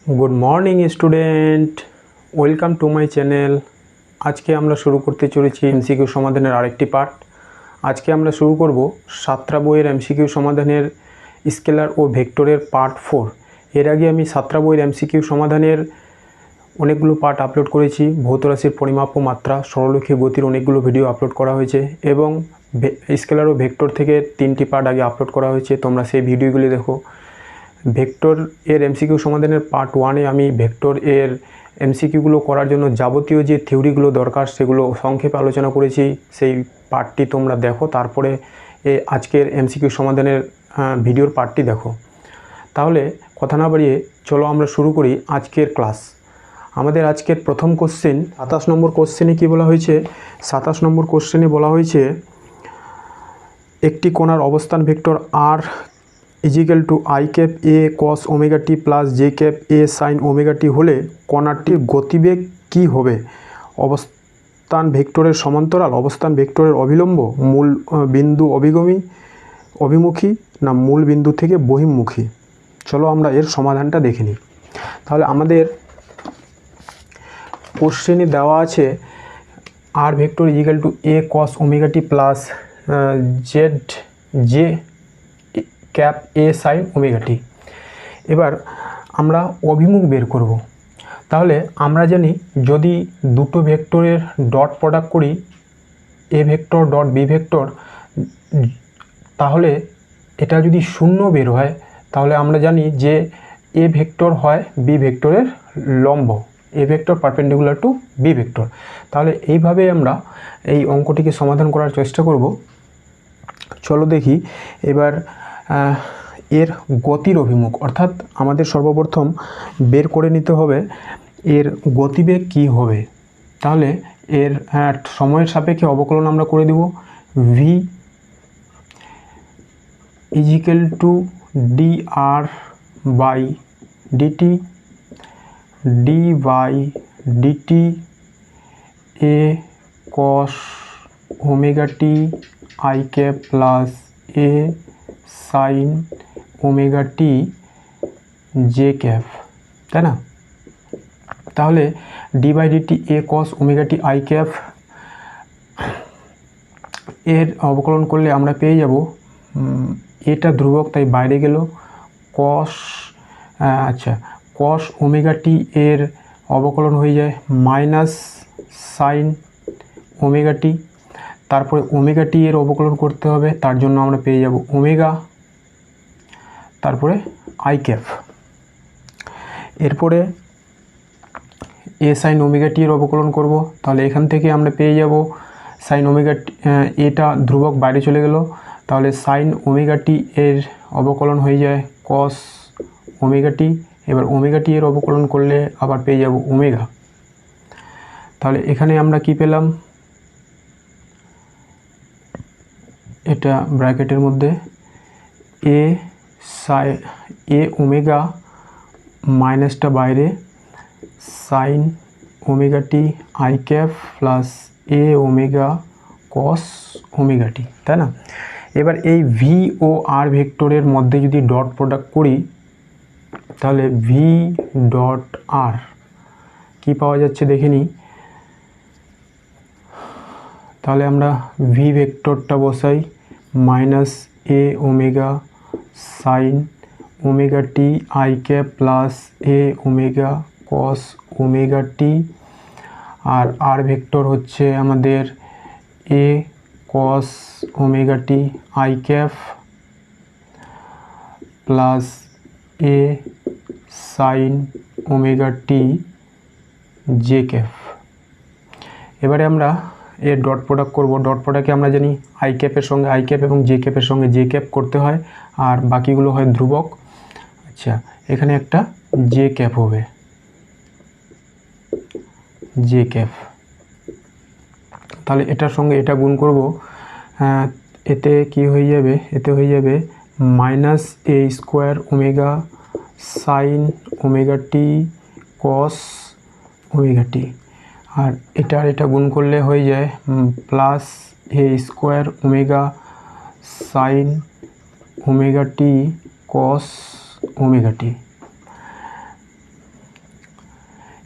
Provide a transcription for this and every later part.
Good morning student, welcome to my channel. आज के আমরা শুরু করতে চলেছি এমসিকিউ সমাধানের আরেকটি পার্ট। আজকে আমরা শুরু করব সাতটা বইয়ের এমসিকিউ সমাধানের স্কেলার ও ভেক্টরের পার্ট 4। এর আগে আমি সাতটা বইয়ের এমসিকিউ সমাধানের অনেকগুলো পার্ট আপলোড করেছি। ভৌত রাশির পরিমাপ ও মাত্রা, সরলরৈখিক গতির অনেকগুলো ভিডিও আপলোড করা হয়েছে এবং স্কেলার ও ভেক্টর থেকে 3টি পার্ট আগে আপলোড করা হয়েছে। তোমরা সেই ভিডিওগুলি দেখো। ভেক্টর এর এমসিকিউ সমাধানের পার্ট 1-এ আমি ভেক্টর এর এমসিকিউগুলো করার জন্য যাবতীয় যে থিওরিগুলো দরকার সেগুলো সংক্ষেপে আলোচনা করেছি। সেই পার্টটি তোমরা দেখো, তারপরে আজকের এমসিকিউ সমাধানের ভিডিওর পার্টটি দেখো। তাহলে কথা না বাড়িয়ে চলো আমরা শুরু করি আজকের ক্লাস। আমাদের আজকের প্রথম কোশ্চেন 27 নম্বর কোশ্চেনে কী বলা হয়েছে? 27 নম্বর কোশ্চেনে বলা হয়েছে একটি কোণার অবস্থান vector R equal to I cap A cos omega T plus J cap A sine omega T হলে কণাটির গতিবেগ কী হবে? অবস্থান ভেক্টরের সমান্তরাল, অবস্থান ভেক্টরের অভিলম্ব, মূল বিন্দু অভিমুখী না মূল বিন্দু থেকে বহির্মুখী? চলো আমরা এর সমাধানটা দেখে নিই। তাহলে আমাদের কোশ্চেনে দেওয়া আছে আর vector equal to A cos omega T plus Z J cap A sine omega টি। এবার আমরা অভিমুখ বের করব। তাহলে আমরা জানি যদি দুটো ভেক্টরের ডট প্রোডাক্ট করি, A vector dot B vector, তাহলে এটা যদি শূন্য বের হয় তাহলে আমরা জানি যে এ ভেক্টর হয় বি ভেক্টরের লম্ব, A vector perpendicular to B vector. তাহলে এইভাবে আমরা এই অঙ্কটিকে সমাধান করার চেষ্টা করব। চলো দেখি এবার এর গতির অভিমুখ, অর্থাৎ আমাদের সর্বপ্রথম বের করে নিতে হবে এর গতিবেগ কী হবে। তাহলে এর সময়ের সাপেক্ষে অবকলন আমরা করে দেব। V equal to D R by DT D by DT A cos omega T I cap plus A sine omega T J cap, তাই না? তাহলে D by DT A cos omega T I cap এর অবকলন করলে আমরা পেয়ে যাব, এটা ধ্রুবক তাই বাইরে গেল, কস ওমেগা টি এর অবকলন হয়ে যায় মাইনাস সাইন ওমেগা টি। তারপরে ওমেগা টি এর অবকলন করতে হবে, তার জন্য আমরা পেয়ে যাব ওমেগা, তারপরে আই ক্যাপ। এরপরে এ সাইন ওমেগা টি এর অবকলন করব। তাহলে এখান থেকে আমরা পেয়ে যাব সাইন ওমেগা টি, এটা ধ্রুবক বাইরে চলে গেল, তাহলে সাইন ওমেগা টি এর অবকলন হয়ে যায় কস ওমেগা টি। এবার ওমেগা টি এর অবকলন করলে আবার পেয়ে যাব ওমেগা। তাহলে এখানে আমরা কি পেলাম? এটা ব্র্যাকেটের মধ্যে এ ওমেগা মাইনাসটা বাইরে, sine omega T I cap plus A omega cos omega T, তাই না? এবার এই ভি ও আর ভেক্টরের মধ্যে যদি ডট প্রোডাক্ট করি তাহলে ভি ডট আর কী পাওয়া যাচ্ছে দেখে নিই। তাহলে আমরা ভি ভেক্টরটা বসাই minus A omega sine omega T I cap plus A omega cos omega T, আর আর ভেক্টর হচ্ছে আমাদের A cos omega T I cap plus A sine omega T J cap. এবারে আমরা এর ডট প্রোডাক্ট করব। Dot প্রোডাক্টে আমরা জানি আই ক্যাপের সঙ্গে আই ক্যাপ এবং জে ক্যাপের সঙ্গে জে ক্যাপ করতে হয়, আর বাকিগুলো হয় ধ্রুবক। আচ্ছা, এখানে একটা জে ক্যাপ হবে, জে ক্যাপ। তাহলে এটার সঙ্গে এটা গুণ করব, এতে কি হয়ে যাবে? এতে হয়ে যাবে মাইনাস এ স্কোয়ার ওমেগা সাইন ওমেগা টি কস ওমেগা টি, আর এটা গুণ করলে হয়ে যায় plus A square omega sine omega T cos omega টি।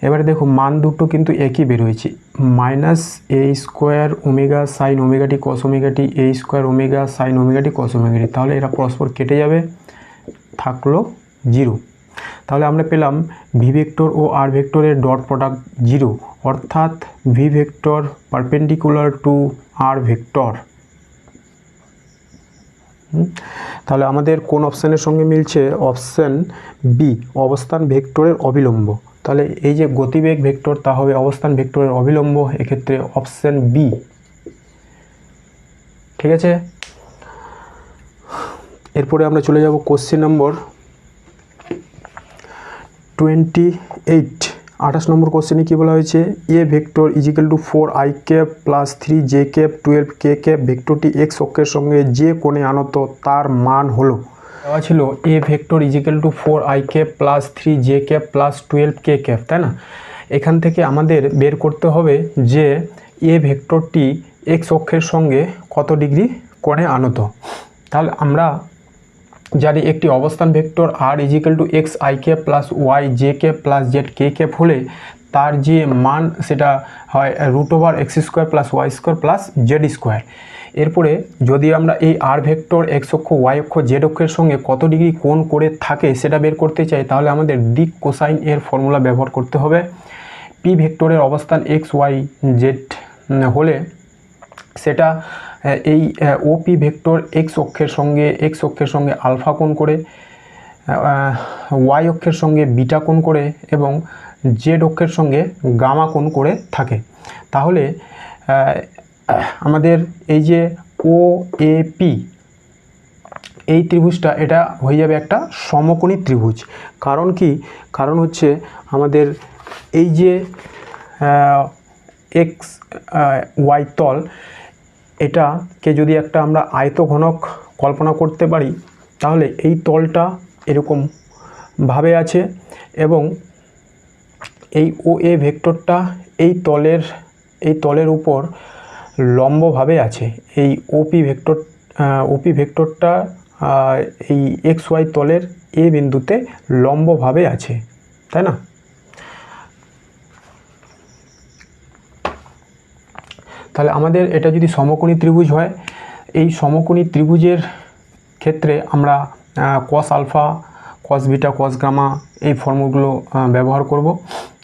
এবারে দেখো মান দুটো কিন্তু একই বেরোয়েছে, মাইনাস এ স্কোয়ার ওমেগা সাইন ওমেগাটি কস ওমেগাটি এ স্কোয়ার ওমেগা সাইন ওমেগাটি কস ওমেগাটি, তাহলে এরা পরস্পর কেটে যাবে, থাকলো 0। তাহলে আমরা পেলাম ভি ভেক্টর ও আর ভেক্টরের ডট প্রোডাক্ট 0, অর্থাৎ V vector perpendicular to R vector. তাহলে আমাদের কোন অপশানের সঙ্গে মিলছে? অপশান বি, অবস্থান ভেক্টরের অবিলম্ব। তাহলে এই যে গতিবেগ ভেক্টর তা হবে অবস্থান ভেক্টরের অবিলম্ব, এক্ষেত্রে অপশান বি। ঠিক আছে, এরপরে আমরা চলে যাব কোশ্চেন নম্বর 28। 28 নম্বর কোশ্চেনে কী বলা হয়েছে? A vector equal to 4i cap plus 3j cap 12k cap ভেক্টরটি এক্স অক্ষের সঙ্গে যে কোণে আনত তার মান হলো। দেওয়া ছিল A vector equal to 4i cap plus 3j cap plus 12k cap, তাই না? এখান থেকে আমাদের বের করতে হবে যে এ ভেক্টরটি এক্স অক্ষের সঙ্গে কত ডিগ্রি কোণে আনত। তাহলে আমরা জানি একটি অবস্থান vector R equal to X I cap plus Y J cap plus Z K cap হলে তার যে মান সেটা হয় √(x² + y² + z²। এরপরে যদি আমরা এই আর ভেক্টর এক্স অক্ষ ওয়াই অক্ষ জেড অক্ষের সঙ্গে কত ডিগ্রি কোণ করে থাকে সেটা বের করতে চাই, তাহলে আমাদের দিক কোসাইন এর ফর্মুলা ব্যবহার করতে হবে। পি ভেক্টরের অবস্থান এক্স ওয়াই জেড হলে সেটা এই ওপি ভেক্টর এক্স অক্ষের সঙ্গে আলফা কোণ করে, ওয়াই অক্ষের সঙ্গে বিটা কোণ করে এবং জেড অক্ষের সঙ্গে গামা কোণ করে থাকে। তাহলে আমাদের এই যে ও এ পি এই ত্রিভুজটা এটা হয়ে যাবে একটা সমকোণী ত্রিভুজ। কারণ কি? কারণ হচ্ছে আমাদের এই যে এক্স ওয়াই তল, এটাকে যদি একটা আমরা আয়তঘনক কল্পনা করতে পারি, তাহলে এই তলটা এরকম ভাবে আছে এবং এই ও এ ভেক্টরটা এই তলের উপর লম্বভাবে আছে। এই ওপি ভেক্টরটা এই এক্স ওয়াই তলের এ বিন্দুতে লম্বভাবে আছে, তাই না? তাহলে আমাদের এটা যদি সমকোণী ত্রিভুজ হয়, এই সমকোণী ত্রিভুজের ক্ষেত্রে আমরা cos alpha, cos beta, cos gamma এই ফর্মুলাগুলো ব্যবহার করব।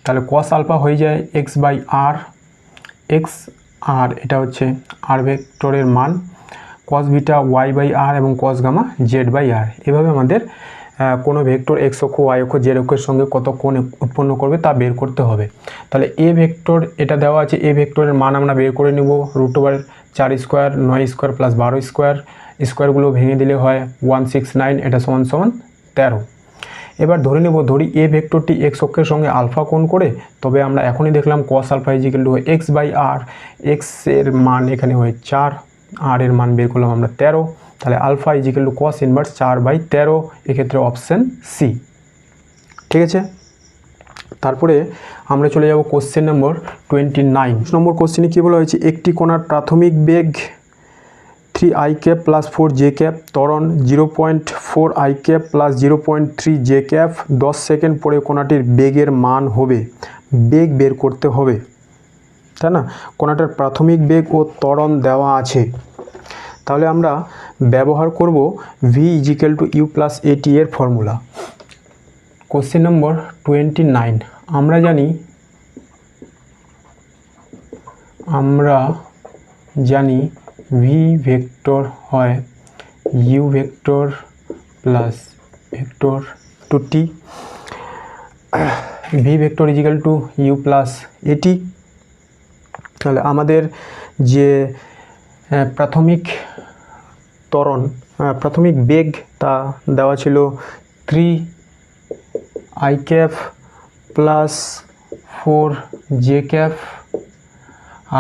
তাহলে কস আলফা হয়ে যায় x/r, এক্স আর এটা হচ্ছে আর ভেক্টরের মান, কস বিটা y/r এবং কস গামা z/r। এভাবে আমাদের কোনো ভেক্টর এক্স অক্ষ ওয়াই অক্ষ জেড অক্ষের সঙ্গে কত কোণ উৎপন্ন করবে তা বের করতে হবে। তাহলে এ ভেক্টর এটা দেওয়া আছে, এ ভেক্টরের মান আমরা বের করে নেব √4² 9² + 12² স্কোয়ারগুলো ভেঙে দিলে হয় 169, এটা সমান 13। এবার ধরি এ ভেক্টরটি এক্স অক্ষের সঙ্গে আলফা কোণ করে, তবে আমরা এখনই দেখলাম cos alpha equal to x/r, X এর মান এখানে হয় 4, আর এর মান বের করলাম আমরা 13। তাহলে alpha equal to cos inverse 4/13, এক্ষেত্রে অপশান সি। ঠিক আছে, তারপরে আমরা চলে যাব কোশ্চেন নম্বর 29 নম্বর কোশ্চেনে কী বলা হয়েছে? একটি কণার প্রাথমিক বেগ 3i cap plus 4j cap, ত্বরণ 0.4i cap plus 0.3j cap, 10 second পরে কণাটির বেগের মান হবে। বেগ বের করতে হবে, তাই না? কণাটার প্রাথমিক বেগ ও ত্বরণ দেওয়া আছে। তাহলে আমরা ব্যবহার করব v equal to U plus A T এর ফর্মুলা। কোশ্চেন নম্বর 29 আমরা জানি ভি ভেক্টর হয় U vector plus vector to T, V vector equal to U plus A T. তাহলে আমাদের যে প্রাথমিক বেগ তা দেওয়া ছিল 3i cap plus 4j cap,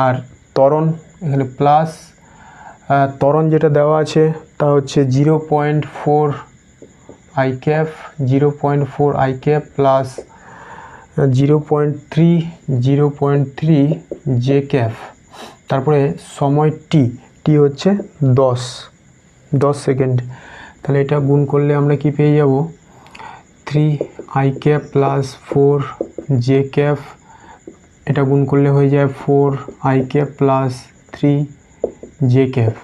আর ত্বরণ এখানে প্লাস ত্বরণ যেটা দেওয়া আছে তা হচ্ছে 0.4i cap plus 0.3j cap. তারপরে সময় টি হচ্ছে 10 সেকেন্ড। তাহলে এটা গুণ করলে আমরা কি পেয়ে যাব? 3i cap plus 4 J cap, এটা গুণ করলে হয়ে যায় 4 I cap plus 3 J cap.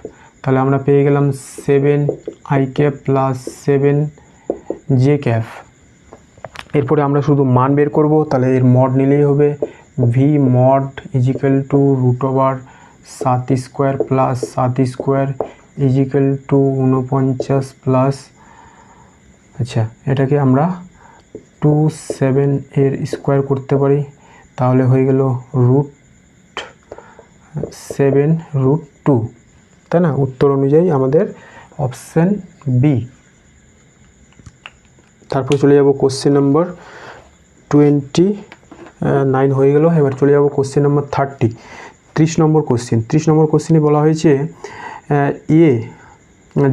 তাহলে আমরা পেয়ে গেলাম 7 I cap plus 7 J cap. এরপরে আমরা শুধু মান বের করব, তাহলে এর মড নিলেই হবে। V mod equal to root over 7 square plus 7 square equal to 49 plus, আচ্ছা এটাকে আমরা 27 এর স্কোয়ার করতে পারি, তাহলে হয়ে গেল √7√2, তাই না? উত্তর অনুযায়ী আমাদের অপশান বি। তারপর চলে যাব কোশ্চেন নম্বর 29 হয়ে গেল। এবার চলে যাব কোশ্চেন নম্বর 30 নম্বর কোশ্চেন। 30 নম্বর কোশ্চেনে বলা হয়েছে এ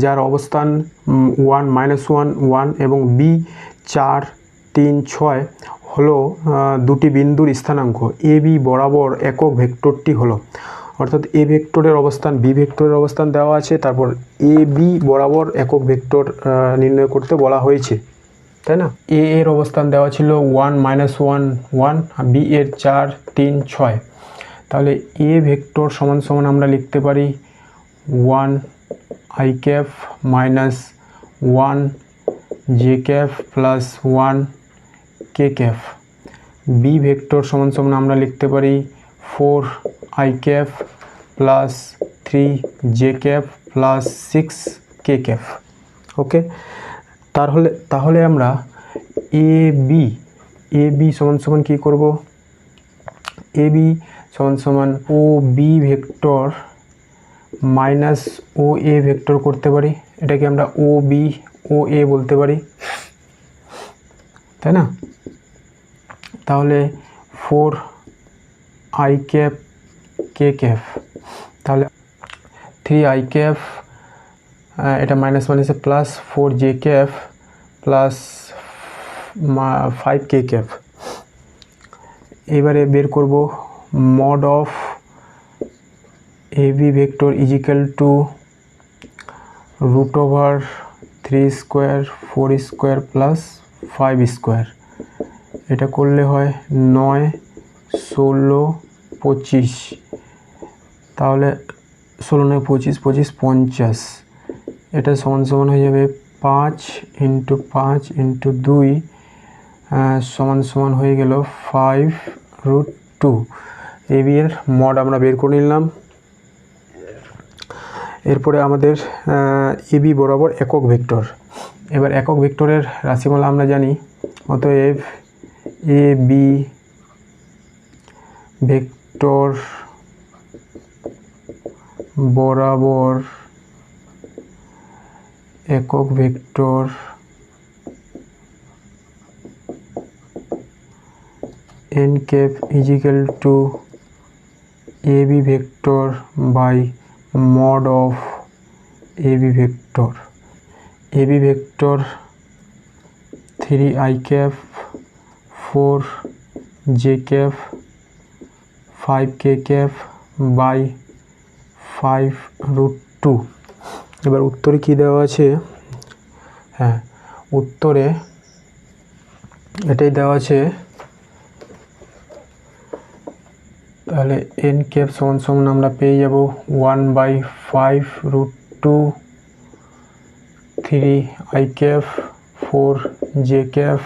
যার অবস্থান 1 -1 1 এবং বি 4 3 6 হলো দুটি বিন্দুর স্থানাঙ্ক, এ বি বরাবর একক ভেক্টরটি হলো, অর্থাৎ এ ভেক্টরের অবস্থান বি ভেক্টরের অবস্থান দেওয়া আছে, তারপর এ বি বরাবর একক ভেক্টর নির্ণয় করতে বলা হয়েছে, তাই না? এ এর অবস্থান দেওয়া ছিল 1 -1 1, বি এর 4 3 6। তাহলে এ ভেক্টর সমান সমান আমরা লিখতে পারি 1 I cap minus 1 J cap plus 1 K cap. B vector সমান সমান আমরা লিখতে পারি 4 I cap plus 3 J cap plus 6 K cap. Okay, তাহলে আমরা এ বি সমান সমান কী করব? এ বি সমান সমান O B vector minus O A vector করতে পারি, এটাকে আমরা ও বি ও এ বলতে পারি, তাই না? তাহলে 4 আই ক্যাপ কে ক্যাপ, তাহলে 3 আই ক্যাপ, এটা মাইনাস মাইনাসে plus 4 J cap plus 5 K cap. এবারে বের করব mod of A B vector equal to √3 square 4 square plus 5 square. এটা করলে হয় 9 16 25, তাহলে 16 9 25 25 50, এটা সমান সমান হয়ে যাবে 5 × 5 × 2 সমান সমান হয়ে গেল 5√2। এ বি এর মড আমরা বের করে নিলাম। এরপরে আমাদের এ বি বরাবর একক ভেক্টর। এবার একক ভেক্টরের রাশিমালা আমরা জানি, অতএব এ বি ভেক্টর বরাবর একক vector n cap equal to A B vector by mod of A B vector. A B vector 3 I cap 4 J cap 5 K cap by 5√2। এবার উত্তরে কি দেওয়া আছে? হ্যাঁ, উত্তরে এটাই দেওয়া আছে। তাহলে n ক্যাপ সমান সমান আমরা পেয়ে যাব 1/5√2 3 I cap 4 J cap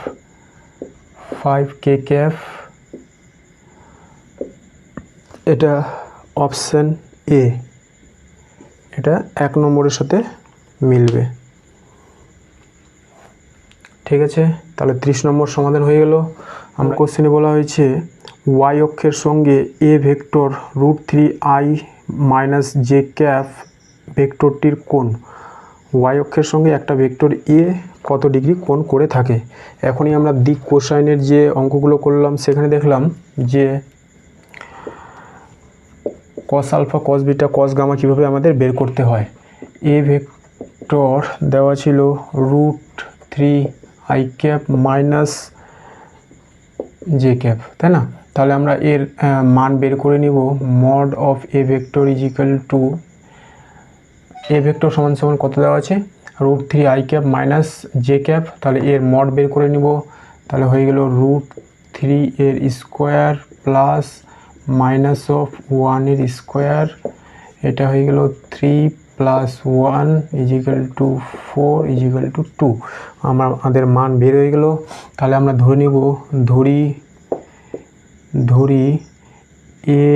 5 K cap. এটা অপশান এ, এটা 1 নম্বরের সাথে মিলবে। ঠিক আছে, তাহলে 30 নম্বর সমাধান হয়ে গেল। আমরা কোশ্চেনে বলা হয়েছে ওয়াই অক্ষের সঙ্গে A vector √3i minus J cap ভেক্টরটির কোণ। ওয়াই অক্ষের সঙ্গে একটা ভেক্টর এ কত ডিগ্রি কোণ করে থাকে। এখনই আমরা দিক কোসাইনের যে অঙ্কগুলো করলাম সেখানে দেখলাম যে cos alpha cos beta cos gamma কীভাবে আমাদের বের করতে হয়। এ ভেক্টর দেওয়া ছিল √3i cap minus J cap, তাই না? তাহলে আমরা এর মান বের করে নিব। Mod of A vector equal to A vector সমান সমান কত দেওয়া আছে? √3i cap minus J cap. তাহলে এর মড বের করে নিব, তাহলে হয়ে গেল 3 এর স্কোয়ার প্লাস মাইনাস অফ 1 এর স্কোয়ার, এটা হয়ে গেল 3 plus 1 equal to 4 equal to 2। আমাদের মান বের হয়ে গেল। তাহলে আমরা ধরে নিব, ধরি এ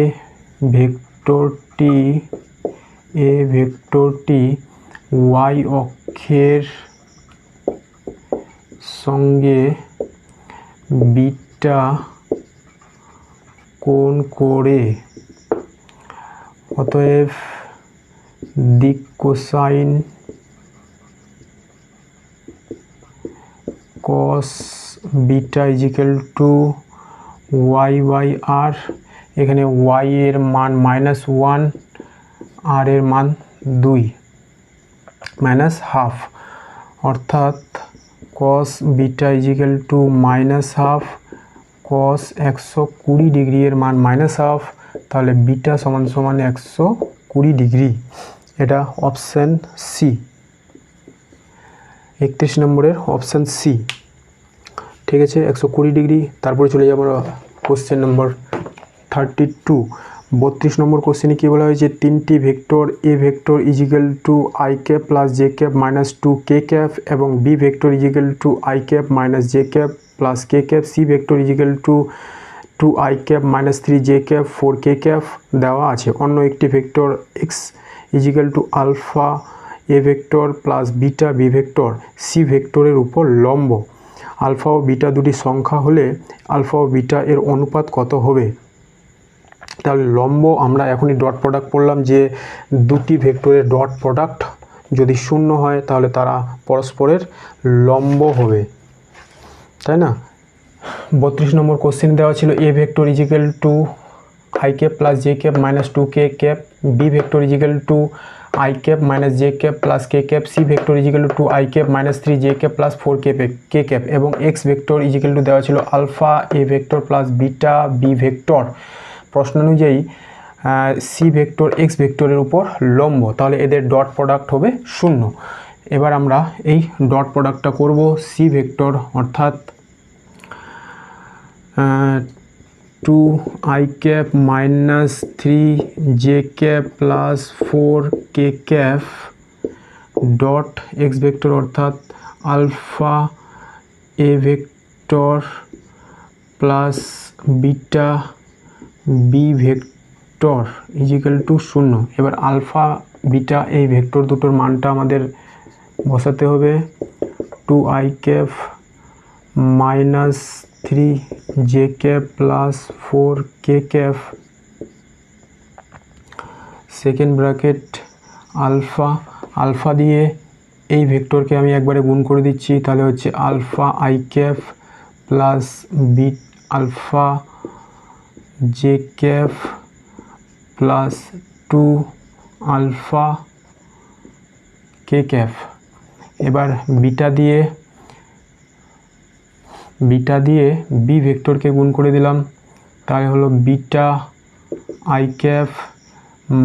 ভেক্টরটি ওয়াই অক্ষের সঙ্গে বিটা কোণ করে, অতএব দিক cosine cos beta equal to Y by R. এখানে ওয়াই এর মান -1, আর এর মান 2 মাইনাস হাফ, অর্থাৎ কস বিটা ইজিক্যাল টু -1/2 কস 120 ডিগ্রি এর মান -1/2, তাহলে বিটা সমান সমান 120 ডিগ্রি। এটা অপশান সি, 31 নম্বরের অপশান সি। ঠিক আছে, 120 ডিগ্রি। তারপরে চলে যাবো কোশ্চেন নম্বর 32। 32 নম্বর কোশ্চেনে কী বলা হয়েছে, তিনটি vector A vector equal to I cap plus J cap minus 2 K cap এবং B vector equal to I cap minus J cap plus K cap, C vector equal to 2 I cap minus 3 J cap 4 K cap দেওয়া আছে। অন্য একটি vector X equal to alpha A vector plus beta B vector C ভেক্টরের উপর লম্ব। Alpha ও beta দুটি সংখ্যা হলে আলফা ও বিটা এর অনুপাত কত হবে? তাহলে লম্ব আমরা এখনই ডট প্রোডাক্ট পড়লাম যে দুটি ভেক্টরের ডট প্রোডাক্ট যদি 0 হয় তাহলে তারা পরস্পরের লম্ব হবে, তাই না? 32 নম্বর কোশ্চেন দেওয়া ছিল A vector equal to I cap plus J cap minus 2 K cap, B vector equal to I cap minus J cap plus K cap, C vector equal to I cap minus 3 J cap plus 4 K cap এবং X vector equal to দেওয়া ছিল alpha A vector plus beta B vector. প্রশ্ন অনুযায়ী C vector x ভেক্টরের উপর লম্ব, তাহলে এদের ডট প্রোডাক্ট হবে 0। এবার আমরা এই ডট প্রোডাক্টটা করব। সি ভেক্টর অর্থাৎ 2 I cap minus 3 J cap plus 4 K cap dot X vector অর্থাৎ alpha A vector plus beta B vector equal to 0। এবার আলফা বিটা এই ভেক্টর দুটোর মানটা আমাদের বসাতে হবে। 2 I cap minus 3 J cap plus 4 K cap second bracket alpha দিয়ে এই ভেক্টরকে আমি একবারে গুণ করে দিচ্ছি, তাহলে হচ্ছে alpha I cap plus B alpha J cap plus 2 alpha K cap. এবার বিটা দিয়ে বি ভেক্টরকে গুণ করে দিলাম, তাই হলো beta I cap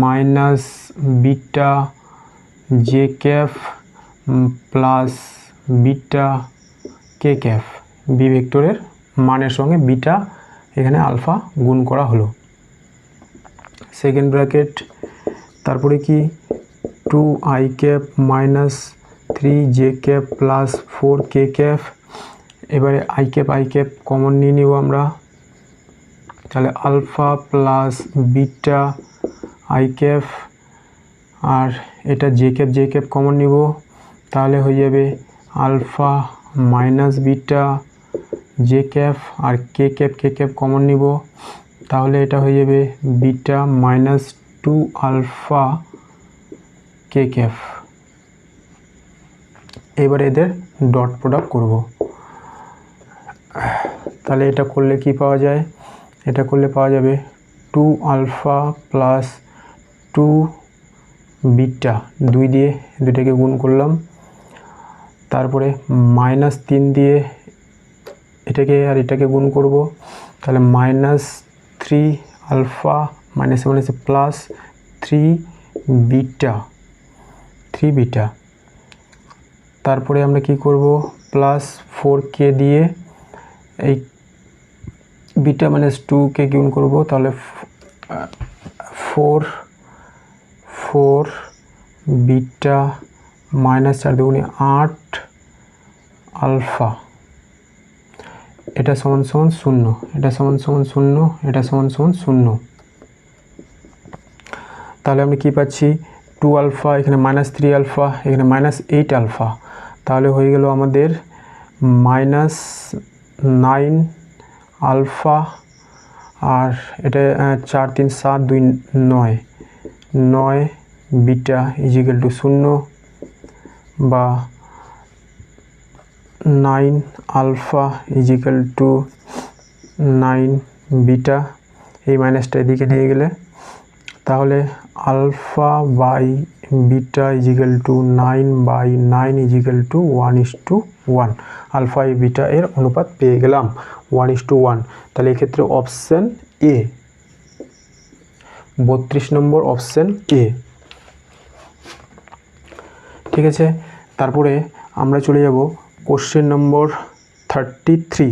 minus beta J cap plus beta K cap. B ভেক্টরের মানের সঙ্গে বিটা এখানে আলফা গুণ করা হলো, সেকেন্ড ব্র্যাকেট। তারপরে কি 2 I cap minus 3 J cap plus 4 K cap. এবারে আই ক্যাপ কমন নিয়ে নিব আমরা, তাহলে alpha plus beta I cap, আর এটা জে ক্যাপ কমন নিব, তাহলে হয়ে যাবে alpha minus beta J cap, আর কে ক্যাপ কমন নিব, তাহলে এটা হয়ে যাবে beta minus 2 alpha K cap. এবার এদের ডট প্রোডাক্ট করব। তাহলে এটা করলে কি পাওয়া যায়? এটা করলে পাওয়া যাবে 2 আলফা প্লাস 2 বিটা, 2 দিয়ে দুটাকে গুণ করলাম, তারপরে মাইনাস 3 দিয়ে এটাকে আর এটাকে গুণ করব, তাহলে minus 3 alpha minus plus 3 beta. তারপরে আমরা কি করব, প্লাস 4 কে দিয়ে এই বিটা মাইনাস 2কে গুণ করব, তাহলে 4 বিটা মাইনাস 4 দুগুণে 8 আলফা, এটা সমান সমান 0, এটা সমান সমান 0, এটা সমান সমান 0। তাহলে আমি কি পাচ্ছি, 2 আলফা, এখানে -3 আলফা, এখানে -8 আলফা, তাহলে হয়ে গেল আমাদের -9 আলফা, আর এটা 4 3 7 2 9 বিটা ইজিক্যাল টু 0, বা 9 আলফা ইজিক্যাল টু 9 বিটা, এই মাইনাসটা এদিকে নিয়ে গেলে তাহলে alpha by beta equal to 9/9 equal to 1:1। Alpha এই বিটা এর অনুপাত পেয়ে গেলাম 1:1। তাহলে এক্ষেত্রে option A, 32 number option A. ঠিক আছে, তারপরে আমরা চলে যাব কোশ্চেন নম্বর 33।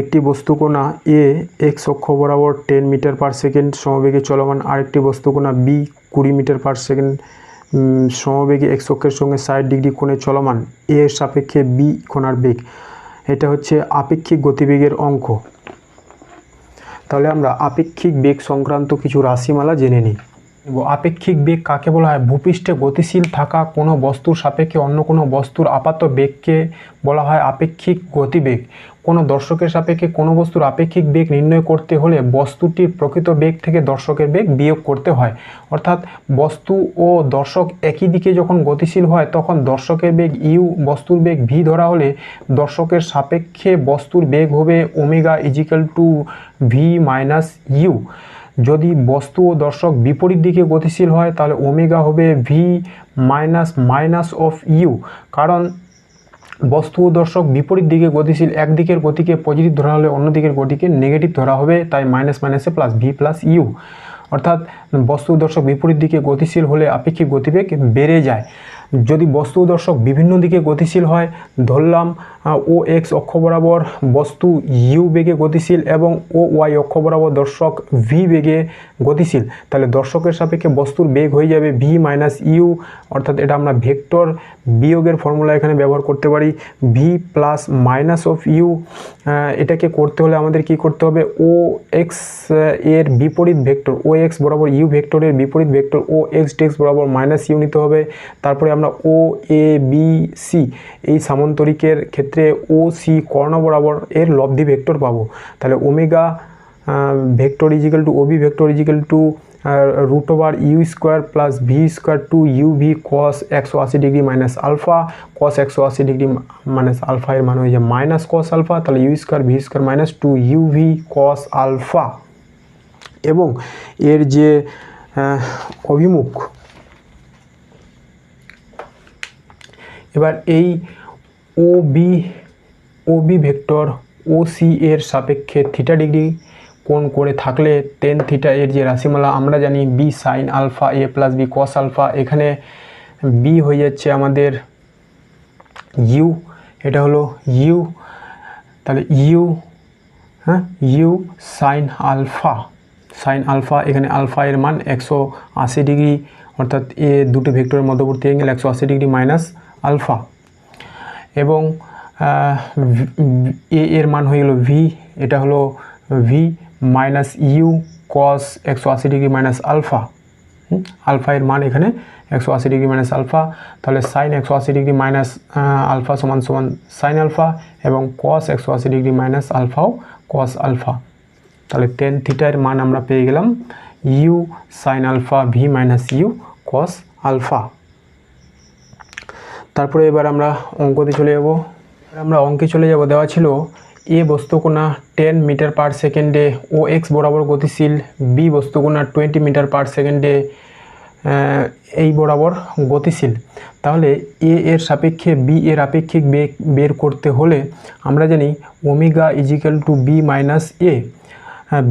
একটি বস্তুকণা এ এক্স অক্ষ বরাবর 10 মিটার পার সেকেন্ড সমবেগে চলমান, আরেকটি বস্তুকণা বি 20 মিটার পার সেকেন্ড সমবেগে এক্স অক্ষের সঙ্গে 60 ডিগ্রি কোণে চলমান, এ এর সাপেক্ষে বি কণার বেগ। এটা হচ্ছে আপেক্ষিক গতিবেগের অঙ্ক। তাহলে আমরা আপেক্ষিক বেগ সংক্রান্ত কিছু রাশিমালা জেনে নিই। আপেক্ষিক বেগ কাকে বলা হয়? ভূপৃষ্ঠে গতিশীল থাকা কোনো বস্তুর সাপেক্ষে অন্য কোনো বস্তুর আপাত বেগকে বলা হয় আপেক্ষিক গতিবেগ। কোনো দর্শকের সাপেক্ষে কোনো বস্তুর আপেক্ষিক বেগ নির্ণয় করতে হলে বস্তুটির প্রকৃত বেগ থেকে দর্শকের বেগ বিয়োগ করতে হয়। অর্থাৎ বস্তু ও দর্শক একই দিকে যখন গতিশীল হয় তখন দর্শকের বেগ ইউ, বস্তুর বেগ ভি ধরা হলে দর্শকের সাপেক্ষে বস্তুর বেগ হবে omega equal to V minus U. যদি বস্তু ও দর্শক বিপরীত দিকে গতিশীল হয় তাহলে ওমেগা হবে ভি মাইনাস অফ ইউ, কারণ বস্তু ও দর্শক বিপরীত দিকে গতিশীল। একদিকের গতিকে পজিটিভ ধরা হলে অন্য দিকের গতিকে নেগেটিভ ধরা হবে, তাই মাইনাসে প্লাস ভি প্লাস ইউ। অর্থাৎ বস্তু ও দর্শক বিপরীত দিকে গতিশীল হলে আপেক্ষিক গতিবেগ বেড়ে যায়। যদি বস্তু ও দর্শক বিভিন্ন দিকে গতিশীল হয়, ধরলাম ও এক্স অক্ষ বরাবর বস্তু ইউ বেগে গতিশীল এবং ও ওয়াই অক্ষ বরাবর দর্শক ভি বেগে গতিশীল, তাহলে দর্শকের সাপেক্ষে বস্তুর বেগ হয়ে যাবে ভি মাইনাস ইউ। অর্থাৎ এটা আমরা ভেক্টর বিয়োগের ফর্মুলা এখানে ব্যবহার করতে পারি, V plus minus of U. এটাকে করতে হলে আমাদের কি করতে হবে, ও এক্স এর বিপরীত ভেক্টর, ও এক্স বরাবর ইউ ভেক্টরের বিপরীত ভেক্টর ও এক্স ডেক্স বরাবর মাইনাস ইউ নিতে হবে। তারপরে আমরা ও এ বি সি এই সামান্তরিকের ক্ষেত্রে ও সি কর্ণ বরাবর এর লব্ধি ভেক্টর পাবো। তাহলে omega vector equal to OB vector equal to √/u² plus V square two U V cos 180 degree minus alpha, cos 180 degree minus alpha এর মান হয়ে যায় মাইনাস কস আলফা, তাহলে U square V square minus 2 U V cos alpha. এবং এর যে অভিমুখ, এবার এই ওবি ভেক্টর ও সি এর সাপেক্ষে থিটা ডিগ্রি কোণ করে থাকলে টেন থিটা এর যে রাশিমালা আমরা জানি বি সাইন আলফা এ প্লাস বি কস আলফা, এখানে বি হয়ে যাচ্ছে আমাদের ইউ, এটা হলো ইউ, তাহলে ইউ ইউ সাইন আলফা, এখানে আলফা এর মান 180 ডিগ্রি, অর্থাৎ এ দুটো ভেক্টরের মধ্যবর্তী অ্যাঙ্গেল 180 ডিগ্রি মাইনাস আলফা। এবং এ এর মান হয়ে গেল ভি, এটা হলো V minus U cos 180 degree minus alpha. Alpha এর মান এখানে 180 ডিগ্রি মাইনাস আলফা, তাহলে সাইন 180 ডিগ্রি মাইনাস আলফা সমান সমান সাইন আলফা, এবং কস 180 ডিগ্রি মাইনাস আলফাও কস আলফা। তাহলে টেন থিটার মান আমরা পেয়ে গেলাম U sine alpha V minus U cos alpha. তারপরে এবার আমরা অঙ্কতে চলে যাব। দেওয়া ছিল এ বস্তুকণা 10 মিটার পার সেকেন্ডে ও এক্স বরাবর গতিশীল, বি বস্তুকণা 20 মিটার পার সেকেন্ডে এই বরাবর গতিশীল। তাহলে এ এর সাপেক্ষে বি এর আপেক্ষিক বেগ বের করতে হলে আমরা জানি omega equal to B minus A,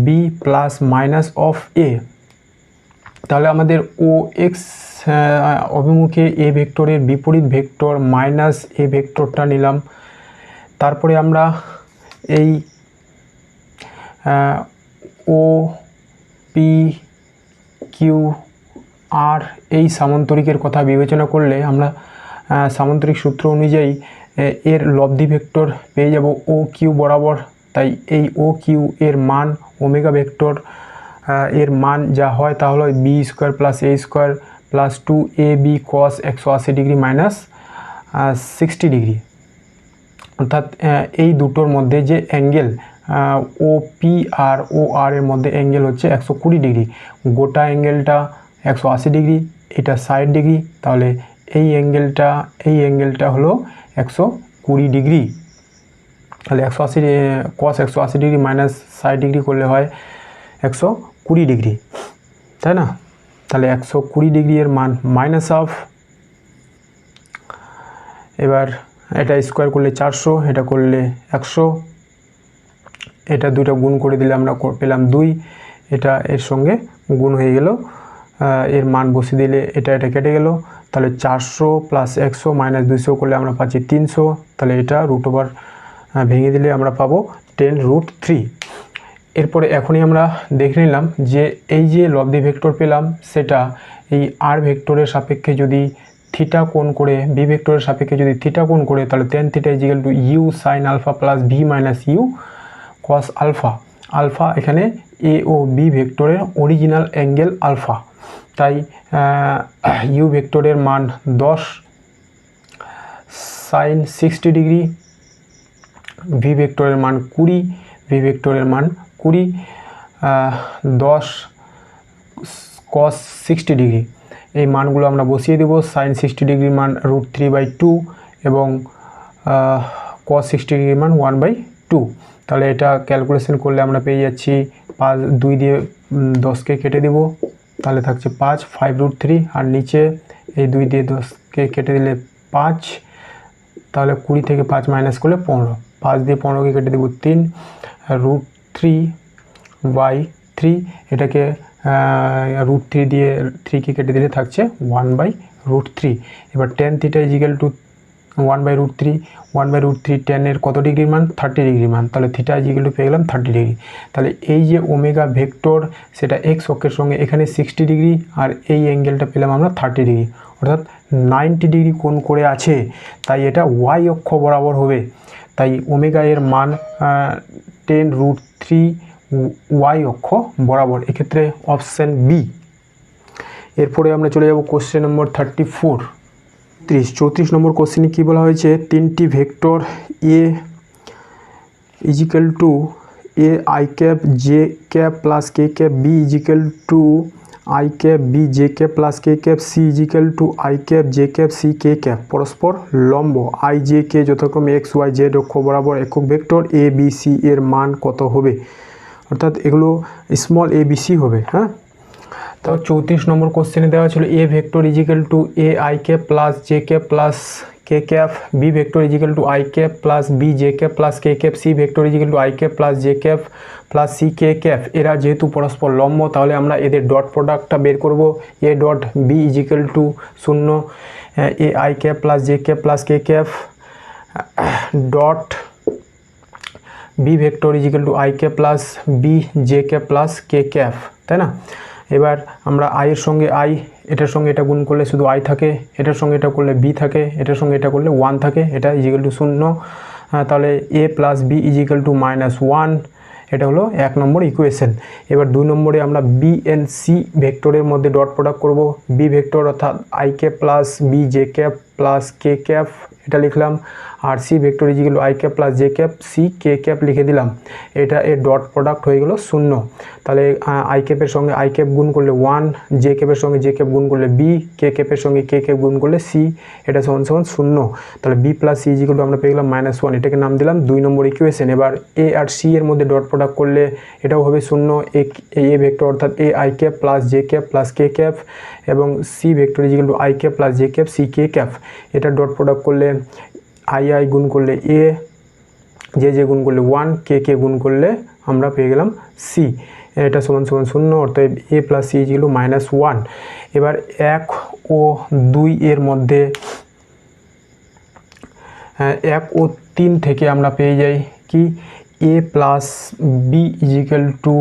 B plus minus of A. তাহলে আমাদের ও এক্স অভিমুখে এ ভেক্টরের বিপরীত ভেক্টর মাইনাস এ ভেক্টরটা নিলাম। তারপরে আমরা এই ও পি কিউ আর এই সামান্তরিকের কথা বিবেচনা করলে আমরা সামান্তরিক সূত্র অনুযায়ী এর লব্ধি ভেক্টর পেয়ে যাব ও কিউ বরাবর। তাই এই ও কিউ এর মান ওমেগা ভেক্টর এর মান যা হয় তা হলো B square plus A square plus 2ab cos 180 degree minus 60 degree. অর্থাৎ এই দুটোর মধ্যে যে অ্যাঙ্গেল ও পি আর ও আর এর মধ্যে অ্যাঙ্গেল হচ্ছে 120 ডিগ্রি। গোটা অ্যাঙ্গেলটা 180 ডিগ্রি, এটা 60 ডিগ্রি, তাহলে এই অ্যাঙ্গেলটা হলো 120 ডিগ্রি। তাহলে 180 cos 180 ডিগ্রি মাইনাস 60 ডিগ্রি করলে হয় 120 ডিগ্রি, তাই না? তাহলে 120 ডিগ্রি এর মান মাইনাস অফ, এবার এটা স্কোয়ার করলে 400, এটা করলে 100, এটা দুটো গুণ করে দিলে আমরা পেলাম 2, এটা এর সঙ্গে গুণ হয়ে গেল, এর মান বসিয়ে দিলে এটা কেটে গেল। তাহলে 400 প্লাস 100 মাইনাস 200 করলে আমরা পাচ্ছি 300। তাহলে এটা রুট ওভার ভেঙে দিলে আমরা পাবো 10√3। এরপরে এখনই আমরা দেখে নিলাম যে এই যে লব্ধি ভেক্টর পেলাম সেটা এই আর ভেক্টরের সাপেক্ষে যদি থিটা কোণ করে বি ভেক্টরের সাপেক্ষে যদি থিটা কোণ করে তাহলে tan theta equal to U sine alpha plus V minus U cos alpha. Alpha এখানে এ ও বি ভেক্টরের অরিজিনাল অ্যাঙ্গেল আলফা, তাই ইউ ভেক্টরের মান 10 সাইন 60 ডিগ্রি, ভি ভেক্টরের মান 20, ভি ভেক্টরের মান 20, 10 cos 60 ডিগ্রি। এই মানগুলো আমরা বসিয়ে দেব। সাইন 60 ডিগ্রির মান √3/2 এবং cos 60 ডিগ্রির মান 1/2। তাহলে এটা ক্যালকুলেশন করলে আমরা পেয়ে যাচ্ছি 2 দিয়ে 10কে কেটে দেব, তাহলে থাকছে 5/3, আর নিচে এই 2 দিয়ে 10কে কেটে দিলে 5, তাহলে 20 থেকে 5 মাইনাস করলে 15, 5 দিয়ে 15কে কেটে দেব 3, √3/3, এটাকে √3 দিয়ে 3কে কেটে দিলে থাকছে 1/√3। এবার tan theta equal to 1/√3, 1/√3 tan এর কত ডিগ্রির মান? 30 ডিগ্রির মান। তাহলে থিটা ইজিক্যাল টু পেয়ে গেলাম 30 ডিগ্রি। তাহলে এই যে ওমেগা ভেক্টর সেটা এক্স অক্ষের সঙ্গে এখানে 60 ডিগ্রি, আর এই অ্যাঙ্গেলটা পেলাম আমরা 30 ডিগ্রি, অর্থাৎ 90 ডিগ্রি কোণ করে আছে, তাই এটা ওয়াই অক্ষ বরাবর হবে। তাই ওমেগা এর মান 10√3 ওয়াই অক্ষ বরাবর, এক্ষেত্রে অপশান বি। এরপরে আমরা চলে যাব কোশ্চেন নম্বর 34 নম্বর কোশ্চেনে কী বলা হয়েছে, তিনটি vector A equal to A I cap J cap plus K cap, B equal to I cap B J cap plus K cap, C equal to I cap J cap C K cap পরস্পর লম্ব, I J K যথাক্রমে x Y Z অক্ষ বরাবর একক vector, A B C এর মান কত হবে? অর্থাৎ এগুলো স্মল এ বি সি হবে। হ্যাঁ, তো 34 নম্বর কোশ্চেনে দেওয়া ছিল A vector equal to A I cap plus J cap plus K cap, B vector equal to I cap plus B J cap plus K cap, C vector equal to I cap plus J cap plus C K cap. এরা যেহেতু পরস্পর লম্ব তাহলে আমরা এদের dot প্রোডাক্টটা বের করব। A dot B equal to 0, A I cap plus J cap plus K cap dot B vector equal to I cap plus B J cap plus K cap, তাই না? এবার আমরা আই এর সঙ্গে আই, এটার সঙ্গে এটা গুণ করলে শুধু আই থাকে, এটার সঙ্গে এটা করলে বি থাকে, এটার সঙ্গে এটা করলে 1 থাকে, এটা ইজিক্যাল টু 0। তাহলে A plus B equal to -1, এটা হলো 1 নম্বর ইকুয়েশন। এবার 2 নম্বরে আমরা বি এন্ড সি ভেক্টরের মধ্যে ডট প্রোডাক্ট করব। বি ভেক্টর অর্থাৎ I cap plus B J cap plus K cap, এটা লিখলাম, আর C vector equal to I cap plus J cap C K cap লিখে দিলাম। এটা এর ডট প্রোডাক্ট হয়ে গেল 0। তাহলে আই ক্যাপের সঙ্গে আই ক্যাপ গুণ করলে 1, জে ক্যাপের সঙ্গে জে ক্যাপ গুণ করলে বি, কে ক্যাপের সঙ্গে কে ক্যাপ গুণ করলে সি, এটা সমান 0। তাহলে B plus C equal to আমরা পেয়ে গেলাম -1, এটাকে নাম দিলাম 2 নম্বর ইকুয়েশন। এবার এ আর সি এর মধ্যে ডট প্রোডাক্ট করলে এটাও হবে 0। এ ভেক্টর অর্থাৎ A I cap plus J cap plus K cap এবং C vector equal to I cap plus J cap C K cap, এটা ডট প্রোডাক্ট করলে আই আই গুণ করলে এ, জে জে গুণ করলে 1, কে কে গুণ করলে আমরা পেয়ে গেলাম সি, এটা সমান 0, অর্থাৎ এ প্লাস সি ইজিক্যাল টু -1। এবার 1 ও 2 এর মধ্যে 1 ও 3 থেকে আমরা পেয়ে যাই কি এ প্লাস বি ইজিক্যাল টু